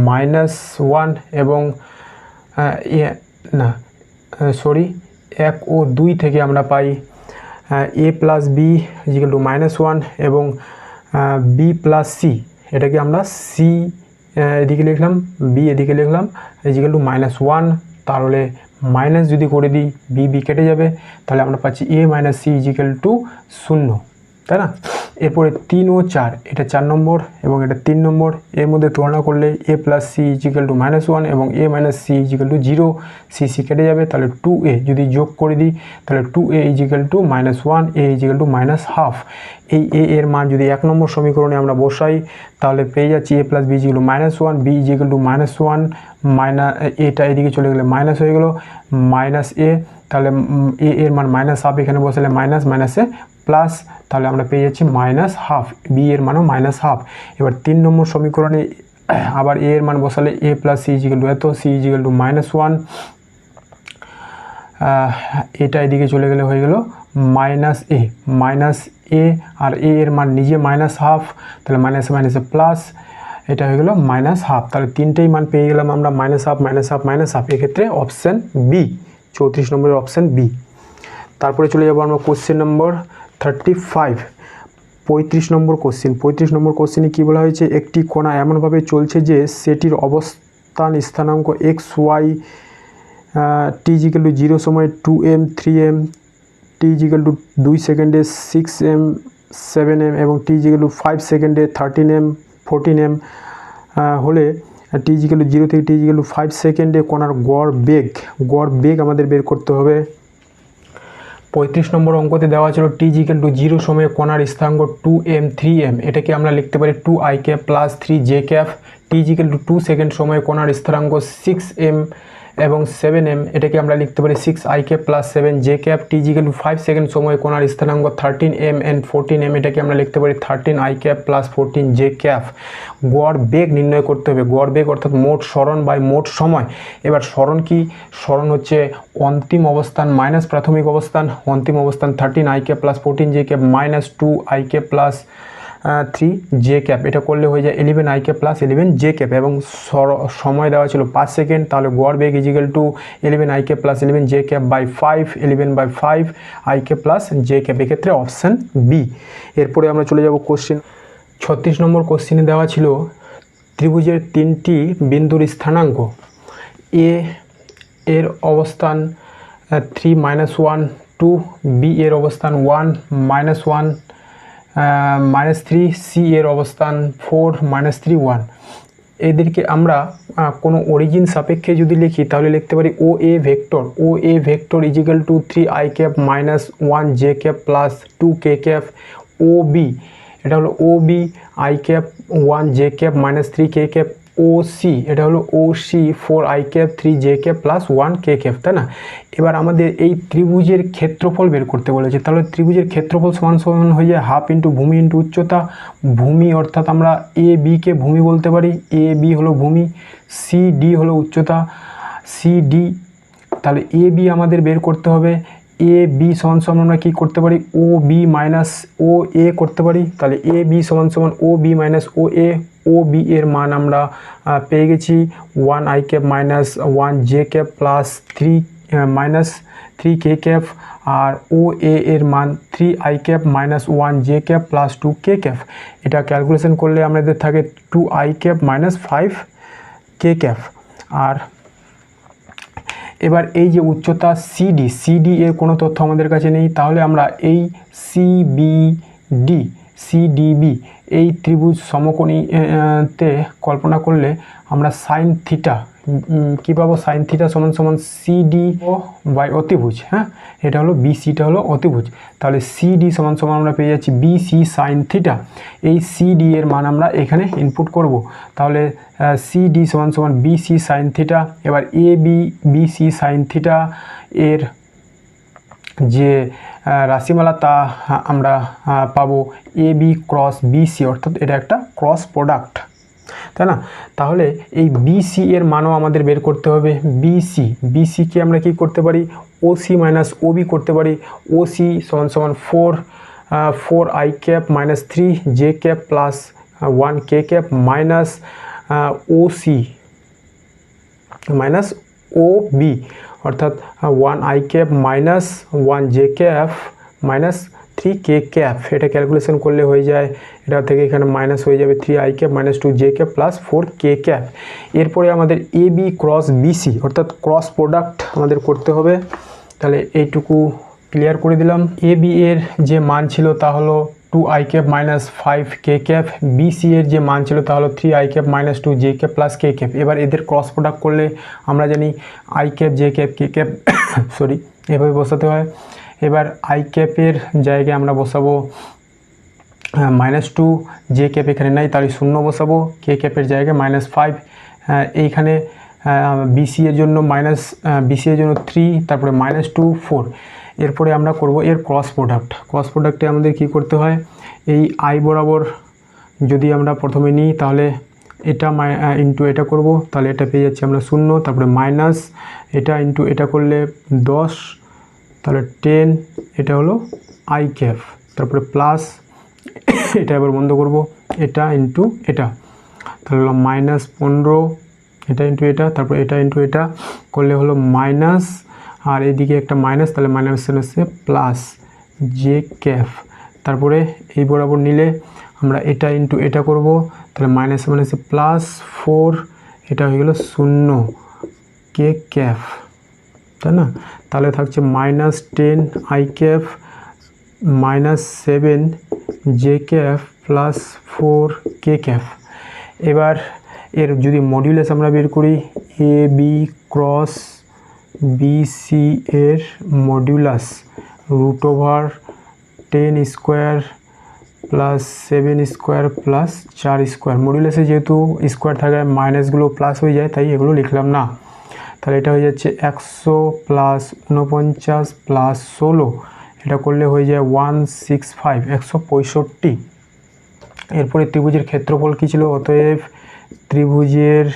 -1 এবং এক ও দুই থেকে আমরা পাই এ প্লাস বি ইজিক্যাল টু -1 এবং বি প্লাস সি, এটাকে আমরা সি এদিকে লিখলাম, বি এদিকে লিখলাম, ইজিক্যাল টু -1। তাহলে মাইনাস যদি করে দিই বি কেটে যাবে, তাহলে আমরা পাচ্ছি এ মাইনাস সি ইজিক্যাল টু 0, তাই না? এরপরে 3 ও 4, এটা 4 নম্বর এবং এটা 3 নম্বর, এর মধ্যে তুলনা করলে A plus C equal to -1 এবং A minus C equal to 0, C কেটে যাবে, তাহলে 2a যদি যোগ করে দিই তাহলে 2a is equal to -1, A equal two -1/2। এই এ এর মান যদি 1 নম্বর সমীকরণে আমরা বসাই তাহলে পেয়ে যাচ্ছি A plus B equal to -1, B equal to -1 এটা এদিকে চলে গেলে মাইনাস হয়ে গেল -a, তাহলে এ এর মান -1/2, এখানে বসালে মাইনাসে প্লাস, তাহলে আমরা পেয়ে যাচ্ছি -1/2, বি এর মানও -1/2। এবার 3 নম্বর সমীকরণে আবার এ এর মান বসালে এ প্লাস সি ইজিক্যাল টু এত, সি ইজিক্যাল টু -1, এটা এদিকে চলে গেলে হয়ে গেল -a আর এ এর মান নিজে -1/2, তাহলে মাইনাসে প্লাস, এটা হয়ে গেল -1/2। তাহলে তিনটেই মান পেয়ে গেলাম আমরা -1/2, এক্ষেত্রে অপশান বি, 34 নম্বরের অপশান বি। তারপরে চলে যাব আমরা কোশ্চেন নম্বর 35, 35 নম্বর কোশ্চেন। 35 নম্বর কোশ্চেনে কী বলা হয়েছে, একটি কণা এমনভাবে চলছে যে সেটির অবস্থান স্থানাঙ্ক xy t ইজিক্যাল টু 0 সময়ে 2m 3m, t equal to 2 সেকেন্ডে 6m 7m এবং t ইজিক্যাল টু 5 সেকেন্ডে 13m 14m হলে t ইজিক্যাল টু 0 থেকে t ইজিক্যাল টু 5 সেকেন্ডে কণার গড় বেগ আমাদের বের করতে হবে। 35 নম্বর অঙ্কতে দেওয়া ছিল t ইজিক্যাল টু 0 সময়ে কণার স্থানাঙ্ক 2m 3m, এটাকে আমরা লিখতে পারি 2i cap plus 3j cap. t equal to 2 second সময়ে কণার স্থানাঙ্ক 6m এবং 7m, এটাকে আমরা লিখতে পারি 6i cap plus 7j cap. t equal to 5 second সময়ে কণার স্থানাঙ্ক 13m and 14m, এটাকে আমরা লিখতে পারি 13i cap plus 14j cap. গড় বেগ নির্ণয় করতে হবে, গড় বেগ অর্থাৎ মোট সরণ বাই মোট সময়। এবার সরণ কি, সরণ হচ্ছে অন্তিম অবস্থান মাইনাস প্রাথমিক অবস্থান, অন্তিম অবস্থান 13i cap plus 14j cap minus 2i cap plus 3j cap, এটা করলে হয়ে যায় 11i cap plus 11j cap এবং সময় দেওয়া ছিল 5 সেকেন্ড। তাহলে গড় বেগ equal to 11i cap plus 11j cap by 5, 11/5i cap plus j cap, এক্ষেত্রে অপশান বি। এরপরে আমরা চলে যাব কোশ্চেন 36 নম্বর কোশ্চেনে দেওয়া ছিল ত্রিভুজের 3টি বিন্দুর স্থানাঙ্ক, এ এর অবস্থান 3 -1 2, বি এর অবস্থান 1 -1 -3, সি এর অবস্থান 4 -3 1। এদেরকে আমরা কোনো অরিজিন সাপেক্ষে যদি লিখি তাহলে লিখতে পারি O A vector equal to 3i cap minus 1j cap plus 2k cap. O B, এটা হলো O B i cap 1j cap minus 3k cap. O C, এটা হলো O C 4i cap 3j cap plus 1k cap, তাই না? এবার আমাদের এই ত্রিভুজের ক্ষেত্রফল বের করতে বলেছে, তাহলে ত্রিভুজের ক্ষেত্রফল সমান হয়ে যায় হাফ ইন্টু ভূমি ইন্টু উচ্চতা। ভূমি অর্থাৎ আমরা এ বিকে ভূমি বলতে পারি, এ বি হলো ভূমি, সি ডি হলো উচ্চতা, সি ডি। তাহলে এ বি আমাদের বের করতে হবে, এ বি সমান আমরা কী করতে পারি, ও বি মাইনাস ও এ করতে পারি। তাহলে এ বি সমান O B minus O A, O B এর মান আমরা পেয়ে গেছি 1i cap minus 1j cap plus 3k cap, আর ও এ এর মান 3i cap minus 1j cap plus 2k cap. এটা ক্যালকুলেশন করলে আমাদের থাকে 2i cap minus 5k cap. আর এবার এই যে উচ্চতা সিডি এর কোনো তথ্য আমাদের কাছে নেই, তাহলে আমরা এই সিডিবি এই ত্রিভুজ সমকোণীতে কল্পনা করলে আমরা সাইন থিটা কী পাবো, সাইন থিটা সমান সিডি বাই অতিভুজ। হ্যাঁ, এটা হলো বিসিটা হলো অতিভুজ, তাহলে সিডি সমান আমরা পেয়ে যাচ্ছি বিসি সাইন থিটা। এই সিডি এর মান আমরা এখানে ইনপুট করব, তাহলে সিডি সমান বিসি সাইন থিটা। এবার A B BC sine theta এর যে রাশিমালা তা আমরা পাবো এ বি ক্রস বিসি, অর্থাৎ এটা একটা ক্রস প্রোডাক্ট, তাই না? তাহলে এই বিসি এর মানও আমাদের বের করতে হবে। বিসিকে আমরা কি করতে পারি, ওসি মাইনাস ওবি করতে পারি। ওসি সমান 4i cap minus 3j cap plus one K cap minus O C minus O B, অর্থাৎ one I cap minus one J cap minus three K cap. এটা ক্যালকুলেশন করলে হয়ে যায়, এটা থেকে এখানে মাইনাস হয়ে যাবে three I cap minus two J cap plus four K cap. এরপরে আমাদের এ বি ক্রস বিসি অর্থাৎ ক্রস প্রোডাক্ট আমাদের করতে হবে। তাহলে এইটুকু ক্লিয়ার করে দিলাম। এ বি এর যে মান ছিল তা হলো two I cap minus five K cap, BC এর যে মান ছিল তা হলো three I cap minus two J cap plus K cap. এবার এদের ক্রস প্রোডাক্ট করলে আমরা জানি I cap J cap K cap sorry এভাবে বসাতে হয়। এবার আই ক্যাপের জায়গায় আমরা বসাবো মাইনাস টু, জে ক্যাপ এখানে নাই তাহলে শূন্য বসাবো, কে ক্যাপের জায়গায় মাইনাস ফাইভ, এইখানে বিসি এর জন্য বিসি এর জন্য থ্রি, তারপরে মাইনাস টু ফোর। এরপরে আমরা করব এর ক্রস প্রোডাক্ট। ক্রস প্রোডাক্টে আমাদের কি করতে হয়, এই আই বরাবর যদি আমরা প্রথমে নিই তাহলে এটা ইন্টু এটা করব, তাহলে এটা পেয়ে যাচ্ছি আমরা শূন্য, তারপরে মাইনাস এটা ইন্টু এটা করলে 10, তাহলে 10, এটা হলো আই ক্যাপ, তারপরে প্লাস এটা এবার বন্ধ করব, এটা ইন্টু এটা, তাহলে হলো মাইনাস 15, এটা ইন্টু এটা, তারপর এটা ইন্টু এটা করলে হলো মাইনাস, আর এইদিকে একটা মাইনাস, তাহলে মাইনাস আসছে প্লাস জে ক্যাপ। তারপরে এই বরাবর নিলে আমরা এটা ইন্টু এটা করব, তাহলে মাইনাস মাইনাসে প্লাস 4, এটা হয়ে গেল শূন্য কে ক্যাপ, তাই না? তাহলে থাকছে minus 10 I cap minus 7 J cap plus 4 K cap. এবার এর যদি মডিউলাস আমরা বের করি, এ বি ক্রস বিসি এর modulus root over 10 square plus 7 square plus 4 square. মডিউলাসে যেহেতু স্কোয়ার থাকে মাইনাসগুলো প্লাস হয়ে যায়, তাই এগুলো লিখলাম না। তাহলে এটা হয়ে যাচ্ছে 100 প্লাস 49 প্লাস 16, এটা করলে হয়ে যায় 165, 165। এরপরে ত্রিভুজের ক্ষেত্রফল কী ছিল, অতএব ত্রিভুজের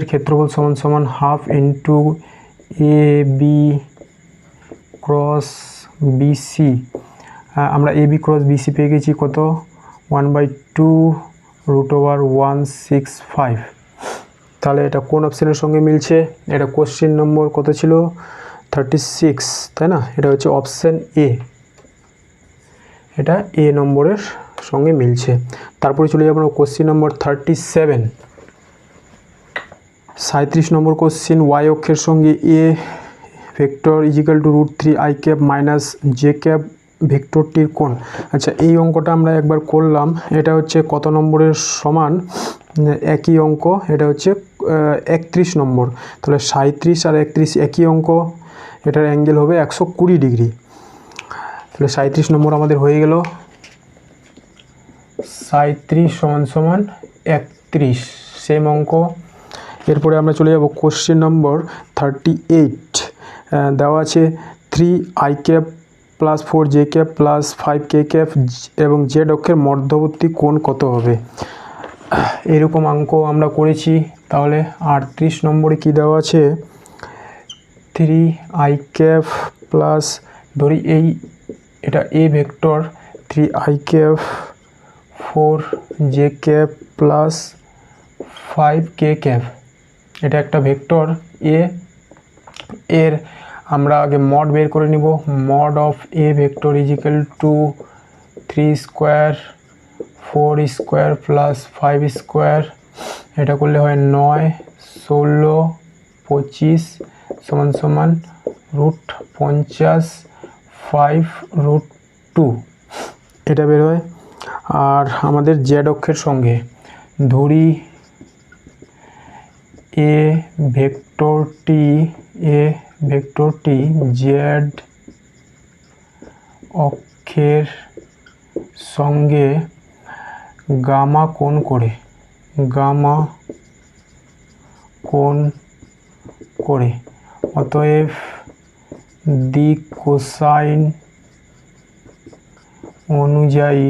ক্ষেত্রফল সমান সমান হাফ ইন্টু এ বি ক্রস বিসি। আমরা এ বি ক্রস বিসি পেয়ে গেছি কত, 1/2 রুট ওভার 165। তাহলে এটা কোন অপশানের সঙ্গে মিলছে, এটা কোশ্চেন নম্বর কত ছিল 36, তাই না? এটা হচ্ছে অপশান এ, এটা এ নম্বরের সঙ্গে মিলছে। তারপরে চলে যাবো কোশ্চেন নম্বর 37, 37 নম্বর কোশ্চেন। ওয়াই অক্ষের সঙ্গে A vector equal to root 3 I cap minus J cap ভেক্টরটির কোণ। আচ্ছা, এই অঙ্কটা আমরা একবার করলাম, এটা হচ্ছে কত নম্বরের সমান, একই অঙ্ক, এটা হচ্ছে 31 নম্বর। তাহলে 37 আর 31 একই অঙ্ক, এটার অ্যাঙ্গেল হবে 120 ডিগ্রি। তাহলে 37 নম্বর আমাদের হয়ে গেল, 37 সমান সমান 31, সেম অঙ্ক। এরপরে আমরা চলে যাব কোশ্চেন নম্বর 38, দেওয়া আছে 3 I cap plus 4 J cap plus 5 K cap এবং জেড অক্ষের মধ্যবর্তী কোণ কত হবে। এরকম অঙ্ক আমরা করেছি। তাহলে 38 নম্বরে কি দেওয়া আছে, 3 আই ক্যাপ প্লাস, ধরি এটা এ vector, 3 I cap 4 J cap plus 5 K cap, এটা একটা ভেক্টর এ। এর আমরা আগে মড বের করে নিব, mod of A vector equal to 3 square 4 square plus 5 square, এটা করলে হয় 9, 16, 25 সমান সমান রুট 50, 5 রুট 2, এটা বের হয়। আর আমাদের জেড অক্ষের সঙ্গে ধরি এ ভেক্টরটি জেড অক্ষের সঙ্গে গামা কোণ করে, অতএব দিক কোসাইন অনুযায়ী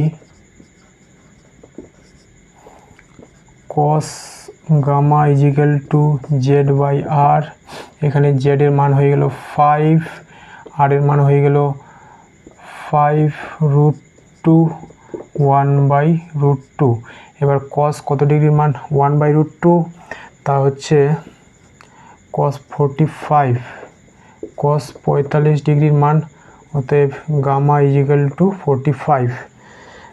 cos gamma equal to Z by R. এখানে জেড এর মান হয়ে গেল 5, আর এর মান হয়ে গেল 5√2 1/√2। এবার কস কত ডিগ্রির মান 1/√2, তা হচ্ছে কস 45, কস 45 ডিগ্রির মান, অতএব গামা ইজিক্যাল টু 45।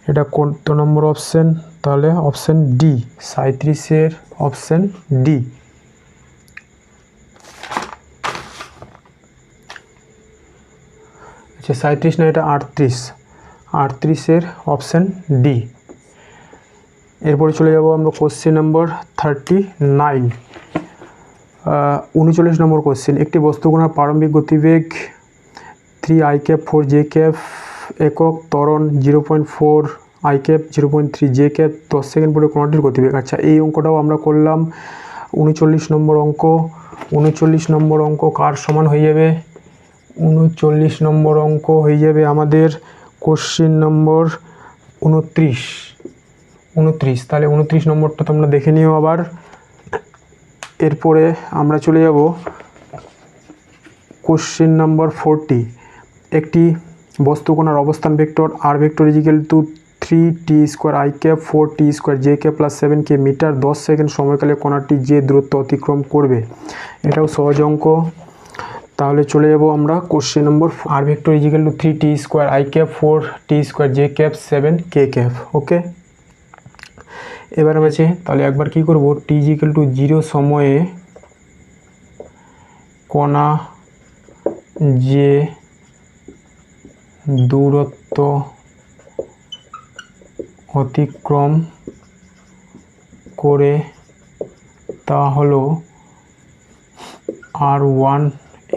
এটা কত নম্বর অপশন? তাহলে অপশন ডি, 37-এর অপশন ডি। আচ্ছা 37 না, এটা 38-এর অপশন ডি। এরপরে চলে যাব আমরা কোশ্চেন নম্বর 39, 39 নম্বর কোশ্চেন। একটি বস্তুকণার প্রারম্ভিক গতিবেগ 3 i cap 4 j cap একক, ত্বরণ 0.4 i cap 0.3 j cap, 10 second পরে কণাটির গতিবেগ। আচ্ছা এই অঙ্কটাও আমরা করলাম। 39 নম্বর অঙ্ক। 39 নম্বর অঙ্ক কার সমান হয়ে যাবে? 39 নম্বর অঙ্ক হয়ে যাবে আমাদের কোশ্চেন নম্বর 29। তাহলে 29 নম্বরটা তোমরা দেখে নিও আবার। এরপরে আমরা চলে যাব কোশ্চেন নম্বর 40। একটি বস্তুকণার অবস্থান vector r vector equal to 3t square i cap 4t square j cap plus 7k metre 10 second সময়কালে কণাটি যে দূরত্ব অতিক্রম করবে। এটাও সহজ অঙ্ক। তাহলে চলে যাব আমরা question number r vector equal to 3t square i cap 4t square j cap 7k cap। Okay, এবার আছে তাহলে একবার কি করব, t ইজিক্যাল টু 0 সময়ে কণা যে দূরত্ব অতিক্রম করে তা হলো r1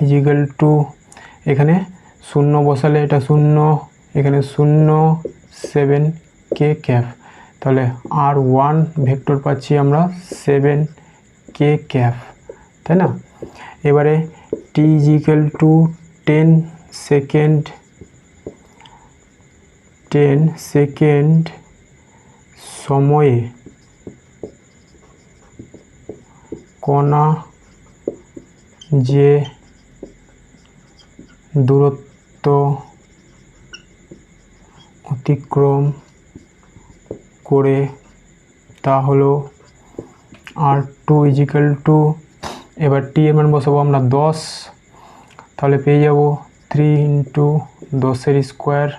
ইজিক্যাল টু, এখানে 0 বসালে এটা 0, এখানে 0 7k cap। তাহলে r1 ভেক্টর পাচ্ছি আমরা 7k cap, তাই না? এবারে t ইজিক্যাল টু 10 সেকেন্ড সময়ে কণা যে দূরত্ব অতিক্রম করে তা হলো r2 ইজিক্যাল টু, এবার t এর মান বসাবো আমরা 10, তাহলে পেয়ে যাব 3 ইন্টু 10-এর স্কোয়ার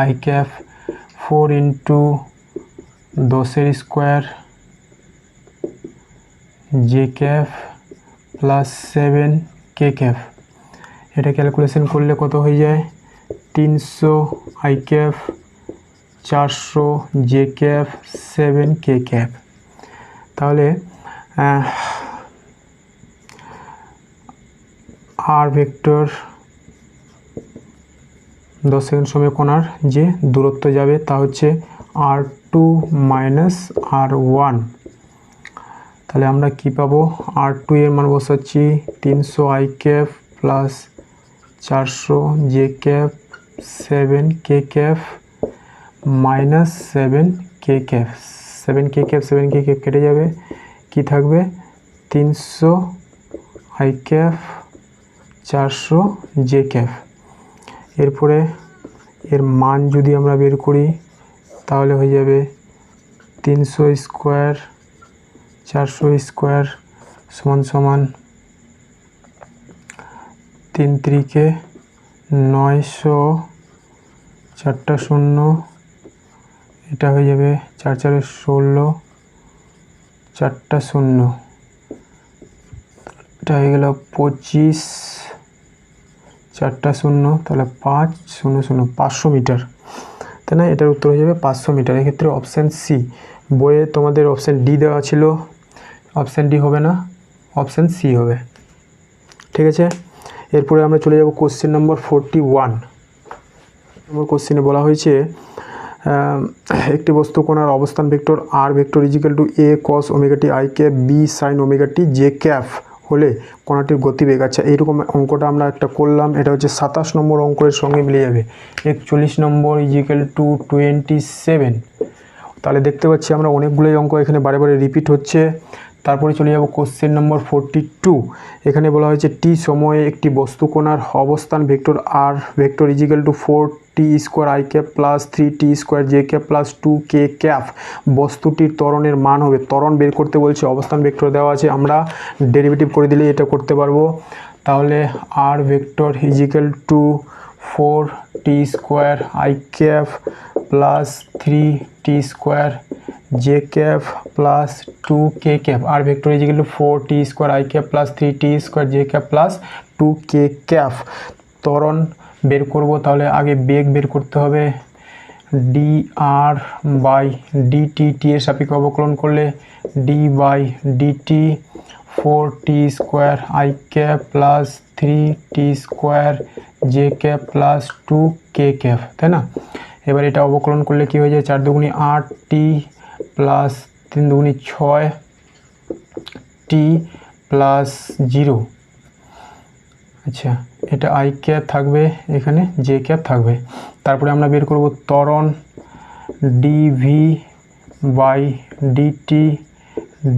i cap 4 ইন্টু 10-এর square j cap plus 7k cap। এটা ক্যালকুলেশন করলে কত হয়ে যায়? 300 i cap 400 j cap 7k cap। তাহলে r ভেক্টর 10 সেকেন্ড সময় কণার যে দূরত্ব যাবে তা হচ্ছে r2 মাইনাস r1। তাহলে আমরা কি পাবো? r2 এর মান বসাচ্ছি 300 i cap plus 400 j cap 7k cap minus 7k cap। 7k cap কেটে যাবে, কি থাকবে? 300 i cap 400 j cap। এরপরে এর মান যদি আমরা বের করি তাহলে হয়ে যাবে 300 স্কোয়ার 400 স্কোয়ার সমান সমান 3 3-কে 900, 4টা 0, এটা হয়ে যাবে 4 4-এ 16, 4টা 0, এটা হয়ে গেল 25, 4টা 0, তাহলে 5 0 0 500 মিটার, তাই না? এটার উত্তর হয়ে যাবে 500 মিটার। এক্ষেত্রে অপশান সি, বইয়ে তোমাদের অপশান ডি দেওয়া ছিল, অপশান ডি হবে না, অপশান সি হবে। ঠিক আছে, এরপরে আমরা চলে যাব কোশ্চেন নম্বর 41 নম্বর কোশ্চেনে বলা হয়েছে একটি বস্তু কণার অবস্থান vector r vector equal to a cos omega T i cap b sin omega T j cap হলে কণাটির গতিবেগ। আচ্ছা এইরকম অঙ্কটা আমরা একটা করলাম, এটা হচ্ছে 27 নম্বর অঙ্কের সঙ্গে মিলে যাবে। 41 নম্বর ইজিক্যাল টু 27। তাহলে দেখতে পাচ্ছি আমরা অনেকগুলোই অঙ্ক এখানে বারে বারে রিপিট হচ্ছে। তারপরে চলে যাব কোশ্চেন নম্বর 42। এখানে বলা হয়েছে টি সময়ে একটি বস্তু কণার অবস্থান vector R vector equal to 4t square I cap plus 3t square J cap plus 2k cap. বস্তুটির ত্বরণের মান হবে, ত্বরণ বের করতে বলছে, অবস্থান ভেক্টর দেওয়া আছে, আমরা ডেরিভেটিভ করে দিলে এটা করতে পারবো। তাহলে R vector equal to 4t square I cap plus 3t square J cap plus 2k cap. R vector equal to 4t square I cap plus 3t square J cap plus 2k cap. ত্বরণ বের করব, তাহলে আগে বেগ বের করতে হবে। D R by DT, T এর সাপেক্ষে অবকলন করলে D by DT 4t square I cap plus 3t square J cap plus 2k cap, তাই না? এবার এটা অবকলন করলে কি হয়ে যায়, 4 দুগুণি 8t প্লাস 3 দুগুণি 6t প্লাস 0। আচ্ছা, এটা আই ক্যাপ থাকবে, এখানে জে ক্যাপ থাকবে। তারপরে আমরা বের করব ত্বরণ D V by DT,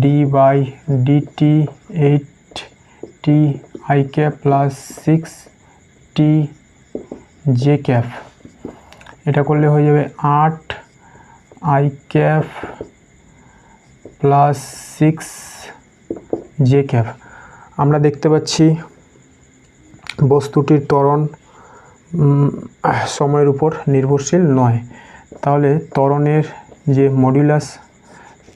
D by D T 8t I cap plus 6t J cap. এটা করলে হয়ে যাবে 8 I cap plus 6 J cap. আমরা দেখতে পাচ্ছি বস্তুটির ত্বরণ সময়ের উপর নির্ভরশীল নয়, তাহলে ত্বরণের যে মডুলাস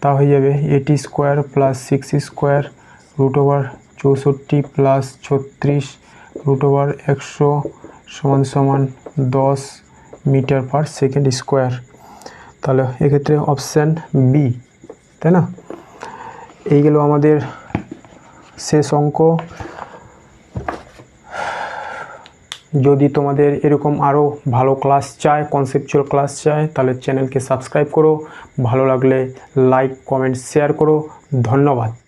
তা হয়ে যাবে 80 square plus 6 square root over 64 plus 36 root over 100 সমান সমান 10 মিটার পার সেকেন্ড স্কোয়ার। তাহলে এক্ষেত্রে অপশান বি, তাই না? এই গেল আমাদের শেষ অঙ্ক। যদি তোমাদের এরকম আরও ভালো ক্লাস চায়, কনসেপচুয়াল ক্লাস চায়, তাহলে চ্যানেলকে সাবস্ক্রাইব করো, ভালো লাগলে লাইক কমেন্ট শেয়ার করো। ধন্যবাদ।